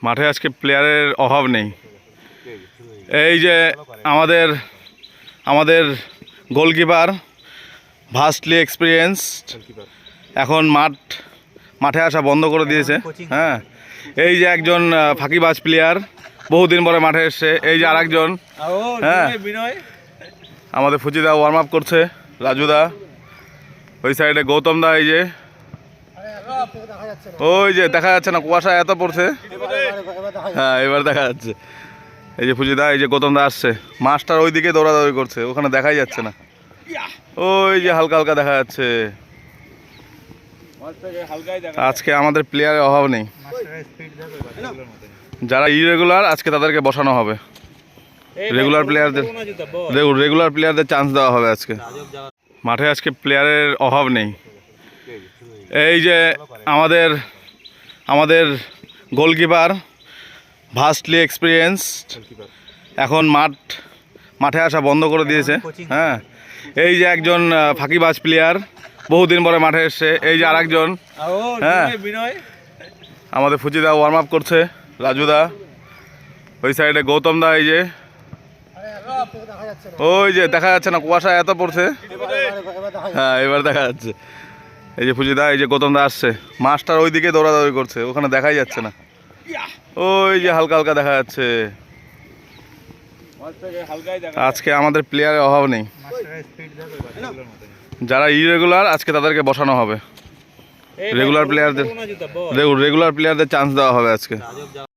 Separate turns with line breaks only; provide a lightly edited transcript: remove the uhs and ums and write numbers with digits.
মাঠে আজকে প্লেয়ারের অভাব নেই। এই যে আমাদের আমাদের গোলকিপার ভাস্টলি এক্সপিরিয়েন্স এখন মাঠে আসা বন্ধ করে দিয়েছে। হ্যাঁ, এই যে একজন ফাঁকিবাজ প্লেয়ার বহুদিন পরে মাঠে এসছে। এই যে আরেকজন, হ্যাঁ, আমাদের ফুচিদা ওয়ার্ম আপ করছে, রাজুদা ওই সাইডে, গৌতম দা এই যে, ওই যে দেখা যাচ্ছে না, কুয়াশা এত পড়ছে। হ্যাঁ, এবার দেখা যাচ্ছে। এই যে ফুজিদা, এই যে গৌতম দা আসছে, মাছটার ওই দিকে দৌড়াদৌড়ি করছে, ওখানে দেখাই যাচ্ছে না, ওই যে হালকা হালকা দেখা যাচ্ছে। আজকে আমাদের প্লেয়ারের অভাব নেই। যারা ইরেগুলার আজকে তাদেরকে বসানো হবে, রেগুলার প্লেয়ারদের চান্স দেওয়া হবে আজকে। মাঠে আজকে প্লেয়ারের অভাব নেই। এই যে আমাদের গোলকিপার ভাস্টলি এক্সপিরিয়েন্স এখন মাঠে আসা বন্ধ করে দিয়েছে। হ্যাঁ, এই যে একজন ফাঁকিবাজ প্লেয়ার বহুদিন পরে মাঠে এসছে। এই যে আরেকজন, হ্যাঁ, আমাদের ফুচিদা ওয়ার্ম আপ করছে, রাজুদা ওই সাইডে, গৌতম দা এই যে, ওই যে দেখা যাচ্ছে না, কুয়াশা এত পড়ছে। হ্যাঁ, এবার দেখা যাচ্ছে। এই যে ফুজিদা, এই যে গৌতম দা আসছে, মাছটার ওই দিকে দৌড়াদৌড়ি করছে, ওখানে দেখাই যাচ্ছে না, ওই যে হালকা হালকা দেখা যাচ্ছে। আজকে আমাদের প্লেয়ারের অভাব নেই। যারা ইরেগুলার আজকে তাদেরকে বসানো হবে, রেগুলার প্লেয়ারদের চান্স দেওয়া হবে আজকে।